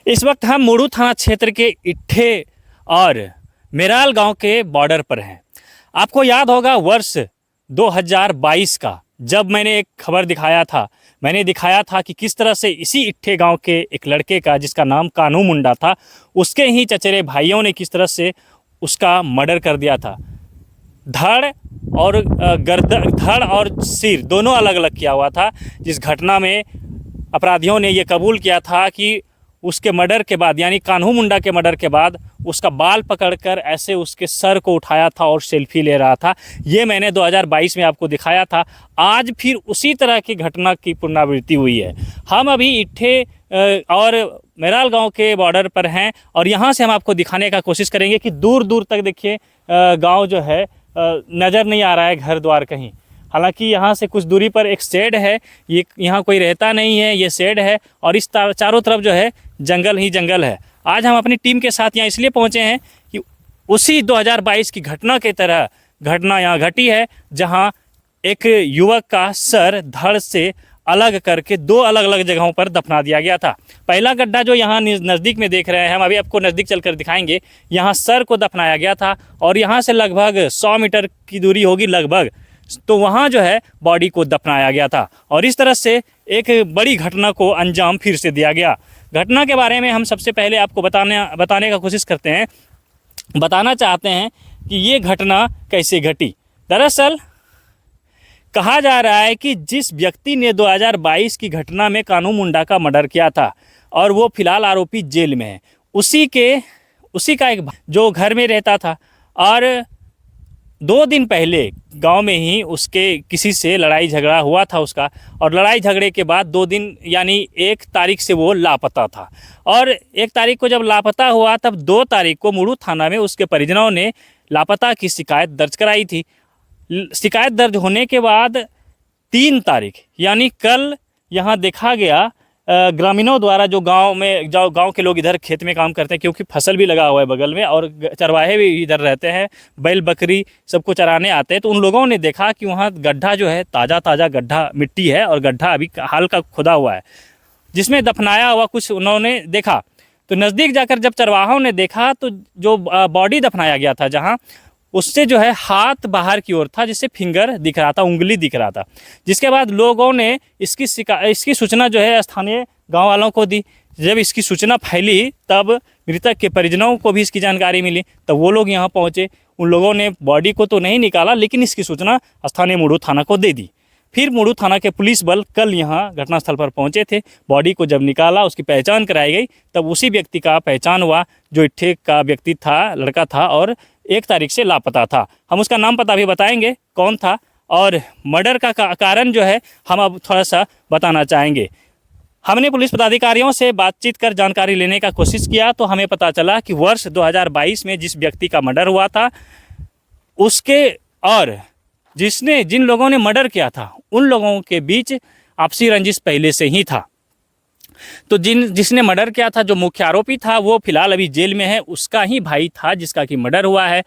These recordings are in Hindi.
इस वक्त हम मुड़ू थाना क्षेत्र के इट्ठे और मेराल गांव के बॉर्डर पर हैं। आपको याद होगा वर्ष 2022 का, जब मैंने एक खबर दिखाया था, मैंने दिखाया था कि किस तरह से इसी इट्ठे गांव के एक लड़के का, जिसका नाम कानू मुंडा था, उसके ही चचेरे भाइयों ने किस तरह से उसका मर्डर कर दिया था। धड़ और गर्दन, धड़ और सिर दोनों अलग अलग किया हुआ था। जिस घटना में अपराधियों ने ये कबूल किया था कि उसके मर्डर के बाद, यानी कान्हू मुंडा के मर्डर के बाद, उसका बाल पकड़कर ऐसे उसके सर को उठाया था और सेल्फी ले रहा था। ये मैंने 2022 में आपको दिखाया था। आज फिर उसी तरह की घटना की पुनरावृत्ति हुई है। हम अभी इट्ठे और मेराल गांव के बॉर्डर पर हैं और यहाँ से हम आपको दिखाने का कोशिश करेंगे कि दूर दूर तक देखिए गांव जो है नज़र नहीं आ रहा है, घर द्वार कहीं। हालांकि यहाँ से कुछ दूरी पर एक शेड है, ये यहाँ कोई रहता नहीं है, ये शेड है और इस चारों तरफ जो है जंगल ही जंगल है। आज हम अपनी टीम के साथ यहाँ इसलिए पहुँचे हैं कि उसी 2022 की घटना की तरह घटना यहाँ घटी है, जहाँ एक युवक का सर धड़ से अलग करके दो अलग अलग जगहों पर दफना दिया गया था। पहला गड्ढा जो यहाँ नज़दीक में देख रहे हैं, हम अभी आपको नज़दीक चलकर दिखाएंगे, यहाँ सर को दफनाया गया था और यहाँ से लगभग 100 मीटर की दूरी होगी लगभग, तो वहाँ जो है बॉडी को दफनाया गया था। और इस तरह से एक बड़ी घटना को अंजाम फिर से दिया गया। घटना के बारे में हम सबसे पहले आपको बताने का कोशिश करते हैं, बताना चाहते हैं कि ये घटना कैसे घटी। दरअसल कहा जा रहा है कि जिस व्यक्ति ने 2022 की घटना में कानू मुंडा का मर्डर किया था और वो फिलहाल आरोपी जेल में है, उसी का एक जो घर में रहता था और 2 दिन पहले गांव में ही उसके किसी से लड़ाई झगड़ा हुआ था उसका, और लड़ाई झगड़े के बाद 2 दिन यानी 1 तारीख से वो लापता था। और 1 तारीख को जब लापता हुआ, तब 2 तारीख को मुड़ू थाना में उसके परिजनों ने लापता की शिकायत दर्ज कराई थी। शिकायत दर्ज होने के बाद 3 तारीख यानी कल यहाँ देखा गया ग्रामीणों द्वारा, जो गांव के लोग इधर खेत में काम करते हैं, क्योंकि फसल भी लगा हुआ है बगल में और चरवाहे भी इधर रहते हैं, बैल बकरी सबको चराने आते हैं, तो उन लोगों ने देखा कि वहाँ गड्ढा जो है ताज़ा गड्ढा मिट्टी है और गड्ढा अभी हाल का खुदा हुआ है, जिसमें दफनाया हुआ कुछ उन्होंने देखा। तो नज़दीक जाकर जब चरवाहों ने देखा तो जो बॉडी दफनाया गया था, जहाँ उससे जो है हाथ बाहर की ओर था, जिससे फिंगर दिख रहा था, उंगली दिख रहा था। जिसके बाद लोगों ने इसकी सूचना जो है स्थानीय गांव वालों को दी। जब इसकी सूचना फैली तब मृतक के परिजनों को भी इसकी जानकारी मिली, तब वो लोग यहाँ पहुँचे। उन लोगों ने बॉडी को तो नहीं निकाला, लेकिन इसकी सूचना स्थानीय मुड़ू थाना को दे दी। फिर मुड़ू थाना के पुलिस बल कल यहाँ घटनास्थल पर पहुँचे थे। बॉडी को जब निकाला, उसकी पहचान कराई गई, तब उसी व्यक्ति का पहचान हुआ जो इट्ठे का व्यक्ति था, लड़का था और 1 तारीख से लापता था। हम उसका नाम पता भी बताएंगे कौन था, और मर्डर का कारण जो है हम अब थोड़ा सा बताना चाहेंगे। हमने पुलिस पदाधिकारियों से बातचीत कर जानकारी लेने का कोशिश किया, तो हमें पता चला कि वर्ष 2022 में जिस व्यक्ति का मर्डर हुआ था, उसके और जिन लोगों ने मर्डर किया था, उन लोगों के बीच आपसी रंजिश पहले से ही था। तो जिसने मर्डर किया था, जो मुख्य आरोपी था, वो फिलहाल अभी जेल में है, उसका ही भाई था जिसका कि मर्डर हुआ है।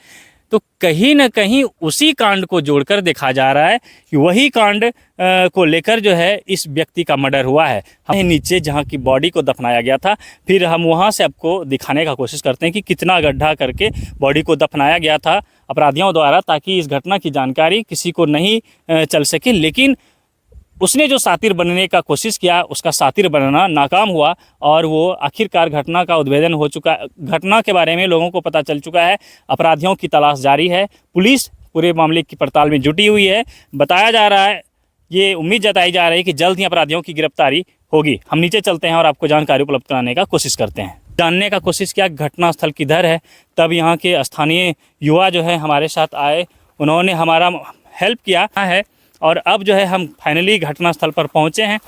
तो कहीं ना कहीं उसी कांड को जोड़कर देखा जा रहा है कि वही कांड को लेकर जो है इस व्यक्ति का मर्डर हुआ है। हम नीचे जहाँ की बॉडी को दफनाया गया था, फिर हम वहाँ से आपको दिखाने का कोशिश करते हैं कि कितना गड्ढा करके बॉडी को दफनाया गया था अपराधियों द्वारा, ताकि इस घटना की जानकारी किसी को नहीं चल सके। लेकिन उसने जो सातिर बनने का कोशिश किया, उसका सातिर बनना नाकाम हुआ और वो आखिरकार घटना का उद्भेदन हो चुका। घटना के बारे में लोगों को पता चल चुका है। अपराधियों की तलाश जारी है। पुलिस पूरे मामले की पड़ताल में जुटी हुई है। बताया जा रहा है, ये उम्मीद जताई जा रही है कि जल्द ही अपराधियों की गिरफ्तारी होगी। हम नीचे चलते हैं और आपको जानकारी उपलब्ध कराने का कोशिश करते हैं। जानने का कोशिश किया घटनास्थल किधर है, तब यहाँ के स्थानीय युवा जो है हमारे साथ आए, उन्होंने हमारा हेल्प किया है और अब जो है हम फाइनली घटनास्थल पर पहुंचे हैं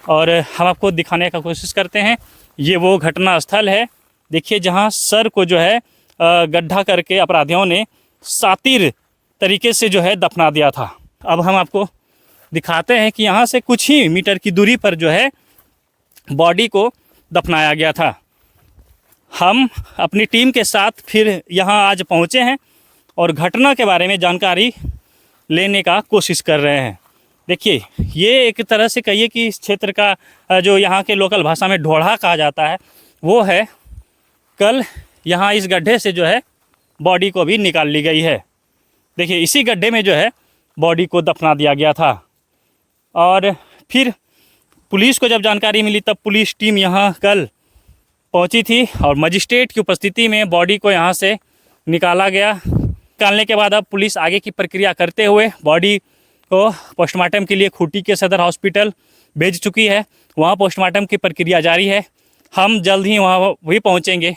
और हम आपको दिखाने का कोशिश करते हैं। ये वो घटना स्थल है, देखिए, जहां सर को जो है गड्ढा करके अपराधियों ने सातिर तरीके से जो है दफना दिया था। अब हम आपको दिखाते हैं कि यहाँ से कुछ ही मीटर की दूरी पर जो है बॉडी को दफनाया गया था। हम अपनी टीम के साथ फिर यहाँ आज पहुँचे हैं और घटना के बारे में जानकारी लेने का कोशिश कर रहे हैं। देखिए, ये एक तरह से कहिए कि इस क्षेत्र का जो यहाँ के लोकल भाषा में ढोढ़ा कहा जाता है, वो है कल यहाँ इस गड्ढे से जो है बॉडी को भी निकाल ली गई है। देखिए इसी गड्ढे में जो है बॉडी को दफना दिया गया था। और फिर पुलिस को जब जानकारी मिली तब पुलिस टीम यहाँ कल पहुँची थी और मजिस्ट्रेट की उपस्थिति में बॉडी को यहाँ से निकाला गया। निकालने के बाद अब पुलिस आगे की प्रक्रिया करते हुए बॉडी को पोस्टमार्टम के लिए खूंटी के सदर हॉस्पिटल भेज चुकी है। वहाँ पोस्टमार्टम की प्रक्रिया जारी है। हम जल्द ही वहाँ भी पहुँचेंगे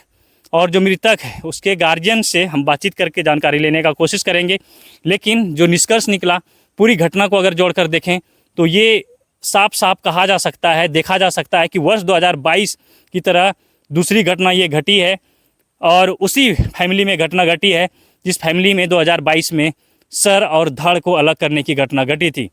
और जो मृतक है उसके गार्जियन से हम बातचीत करके जानकारी लेने का कोशिश करेंगे। लेकिन जो निष्कर्ष निकला पूरी घटना को अगर जोड़कर देखें तो ये साफ साफ कहा जा सकता है, देखा जा सकता है कि वर्ष 2022 की तरह दूसरी घटना ये घटी है और उसी फैमिली में घटना घटी है जिस फैमिली में 2022 में सर और धड़ को अलग करने की घटना घटी थी।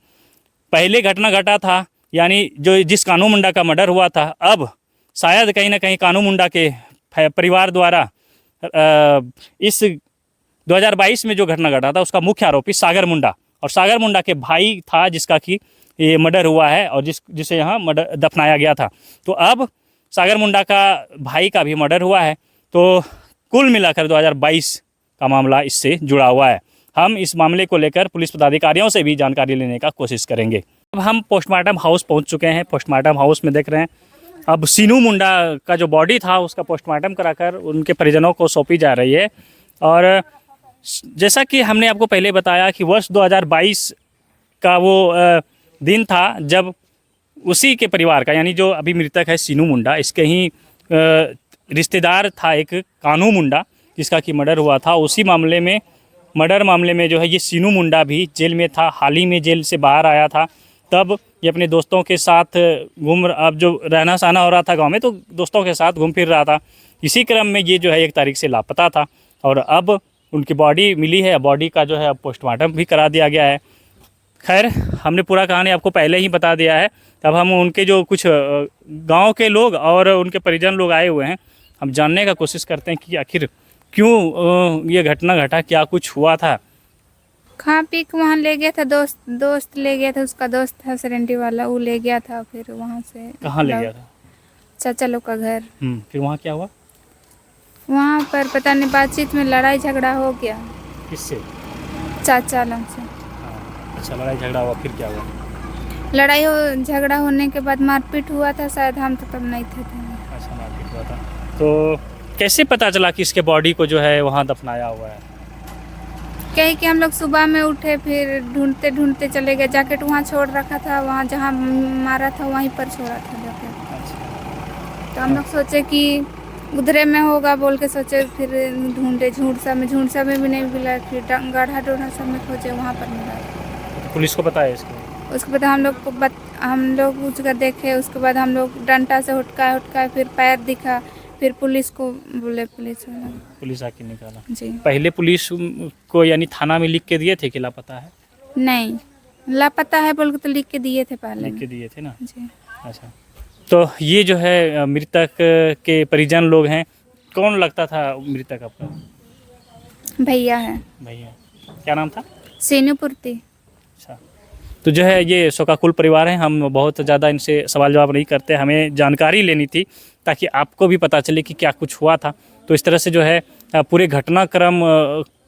पहले घटना घटा था यानी जो जिस कानू मुंडा का मर्डर हुआ था, अब शायद कहीं ना कहीं कानू मुंडा के परिवार द्वारा इस 2022 में जो घटना घटा था उसका मुख्य आरोपी सागर मुंडा और सागर मुंडा के भाई था जिसका कि ये मर्डर हुआ है और जिसे यहाँ मर्डर दफनाया गया था। तो अब सागर मुंडा का भाई का भी मर्डर हुआ है। तो कुल मिलाकर 2022 का मामला इससे जुड़ा हुआ है। हम इस मामले को लेकर पुलिस पदाधिकारियों से भी जानकारी लेने का कोशिश करेंगे। अब हम पोस्टमार्टम हाउस पहुंच चुके हैं। पोस्टमार्टम हाउस में देख रहे हैं अब सीनू मुंडा का जो बॉडी था उसका पोस्टमार्टम कराकर उनके परिजनों को सौंपी जा रही है। और जैसा कि हमने आपको पहले बताया कि वर्ष 2022 का वो दिन था जब उसी के परिवार का यानी जो अभी मृतक है सीनू मुंडा, इसके ही रिश्तेदार था एक कानू मुंडा जिसका कि मर्डर हुआ था। उसी मामले में मर्डर मामले में जो है ये सीनू मुंडा भी जेल में था। हाल ही में जेल से बाहर आया था। तब ये अपने दोस्तों के साथ अब जो रहना सहना हो रहा था गांव में तो दोस्तों के साथ घूम फिर रहा था। इसी क्रम में ये जो है 1 तारीख से लापता था और अब उनकी बॉडी मिली है। बॉडी का जो है अब पोस्टमार्टम भी करा दिया गया है। खैर हमने पूरा कहानी आपको पहले ही बता दिया है। तब हम उनके जो कुछ गांव के लोग और उनके परिजन लोग आए हुए हैं, हम जानने का कोशिश करते हैं कि आखिर क्यों ये घटना घटा, क्या कुछ हुआ था। खा पी के वहाँ ले गया था, दोस्त ले गया था, उसका दोस्त था सरेंडी वाला, वो ले गया था। फिर वहाँ से कहाँ ले गया था? चाचा लोग का घर। फिर वहाँ क्या हुआ? वहाँ पर पता नहीं बातचीत में लड़ाई झगड़ा हो गया। किससे? चाचा लोग से। अच्छा लड़ाई झगड़ा हुआ, फिर क्या हुआ? लड़ाई झगड़ा होने के बाद मारपीट हुआ था शायद, हम तो तब नहीं थे। अच्छा मारपीट हुआ था। तो कैसे पता चला कि इसके बॉडी को जो है वहाँ दफनाया हुआ है? कहीं कि हम लोग सुबह में उठे, फिर ढूंढते ढूंढते चले गए। जैकेट वहाँ छोड़ रखा था, वहाँ जहाँ मारा था वहीं पर छोड़ा था जैकेट। अच्छा। तो हम लोग सोचे कि उधरे में होगा बोल के सोचे। फिर ढूंढे झूठसा में भी नहीं मिला। फिर गढ़ा डोढ़ा सब में खोजे, वहाँ पर मिला। तो पुलिस को बताया इसको? उसके बाद हम लोग उसका देखे। उसके बाद हम लोग डंडा से हुटका फिर पैर दिखा। फिर पुलिस को बोले, पुलिस आके निकाला जी। पहले पुलिस को यानी थाना में लिख के दिए थे कि लापता है? नहीं, लापता है बोल के तो लिख के दिए थे पहले। लिख के दिए थे ना जी। अच्छा। तो ये जो है मृतक के परिजन लोग हैं, कौन लगता था मृतक आपका? भैया है। भैया क्या नाम था? सीनू पूर्ति। अच्छा। तो जो है ये शोकाकुल परिवार है। हम बहुत ज़्यादा इनसे सवाल जवाब नहीं करते, हमें जानकारी लेनी थी ताकि आपको भी पता चले कि क्या कुछ हुआ था। तो इस तरह से जो है पूरे घटनाक्रम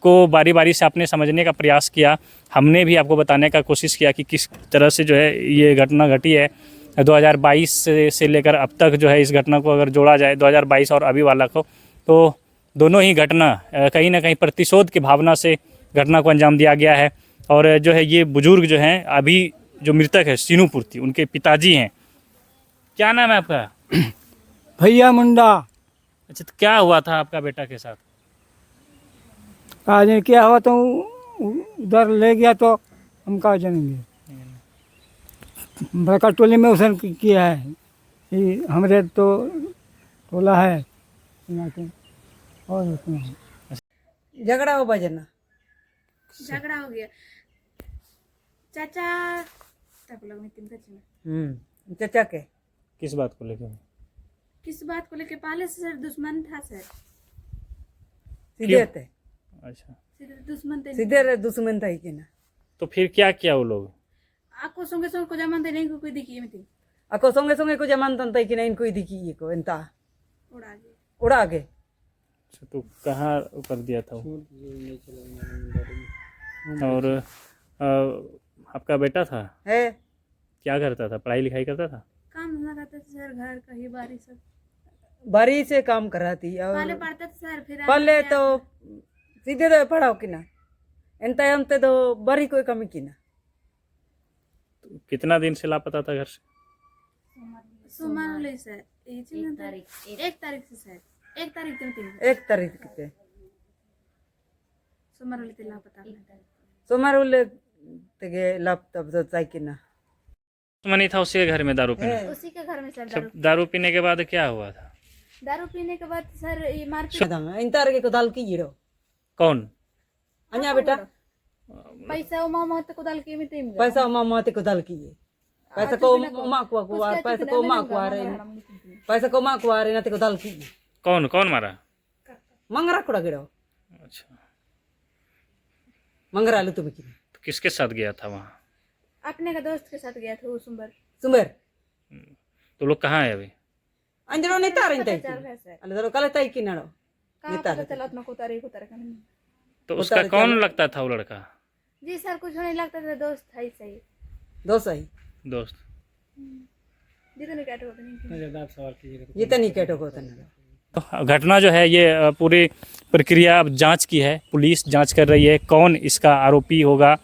को बारी बारी से आपने समझने का प्रयास किया। हमने भी आपको बताने का कोशिश किया कि किस तरह से जो है ये घटना घटी है। 2022 से लेकर अब तक जो है इस घटना को अगर जोड़ा जाए 2022 और अभी वाला को, तो दोनों ही घटना कहीं ना कहीं प्रतिशोध की भावना से घटना को अंजाम दिया गया है। और जो है ये बुजुर्ग जो हैं, अभी जो मृतक है सीनू पूर्ति, उनके पिताजी हैं। क्या नाम है आपका? भैया मुंडा। अच्छा, तो क्या हुआ था आपका बेटा के साथ? आज क्या हुआ तो उधर ले गया तो हम कहा जानेंगे। बड़का टोली में उसने किया है कि हमारे तो टोला है और झगड़ा हो बजना। झगड़ा हो गया चाचा चाचा के किस बात को लेकर? किस बात को लेके? पहले से सर दुश्मन था सर। सीधे थे। अच्छा, सीधे दुश्मन था ही ना। तो फिर क्या किया वो लोग? आपको संगे संगे को जमान देने को कोई दिखी में थी। ako songe songe ko jaman tan tai kina in ko idiki ko enta उड़ा गए। अच्छा, तो कहाँ कर दिया था वो? और आपका बेटा था, है क्या करता था? पढ़ाई लिखाई करता था? काम धंधा करते थे सर, घर का ही बारी सब बारी से काम कर रहा थी। और पहले पढ़ते थे सर, फिर पहले तो सीधे तो पढ़ाओ कि ना एनते हमते तो बड़ी कोई कमी की ना। तो कितना दिन से लापता था घर से? सोमवार सर, 1 तारीख से सर, 1 तारीख दिन 1 तारीख के सोमवार वाले लापता सोमवार उले तेगे लाप तब तो चाय की ना दुश्मनी था उसके घर में दारू पीने? उसी के घर में सर अच्छा, दारू पीने के बाद क्या हुआ था? दारू पीने के बाद सर ये मारपीट, इन तार के कोदाल की गिरो कौन? अन्या बेटा पैसा उमा मत कोदाल के में टीम पैसा मामा ते कोदाल की पैसा को माँ को पैसा को माँ को आ रहे पैसा को माँ को आ रहे ना ते कोदाल की कौन कौन मारा? मंगरा कुड़ा गिरो अच्छा, मंगरा आलू तुम्हें की तो किसके साथ गया था वहाँ? अपने का दोस्त के साथ गया था वो सुमेर तो लोग कहाँ है अभी? अंजरो नहीं तार इन ताई सर अल्लाह दरो कल ताई की नाड़ो कहाँ पता चला उतना को तारीख तो उसका कौन लगता था वो लड़का? जी सर, कुछ नहीं लगता था, दोस्त था ही सही। दो सही दोस्त? जितने कैट होते नहीं ये तो नहीं कैटो को तना तो घटना जो है ये पूरी प्रक्रिया अब जांच की है, पुलिस जांच कर रही है कौन इसका आरोपी होगा,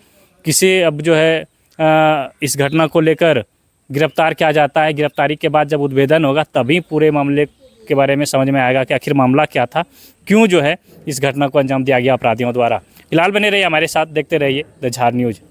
किसे अब जो है इस घटना को लेकर गिरफ्तार किया जाता है। गिरफ्तारी के बाद जब उद्भेदन होगा तभी पूरे मामले के बारे में समझ में आएगा कि आखिर मामला क्या था, क्यों जो है इस घटना को अंजाम दिया गया अपराधियों द्वारा। फिलहाल बने रहिए हमारे साथ, देखते रहिए द झार न्यूज़।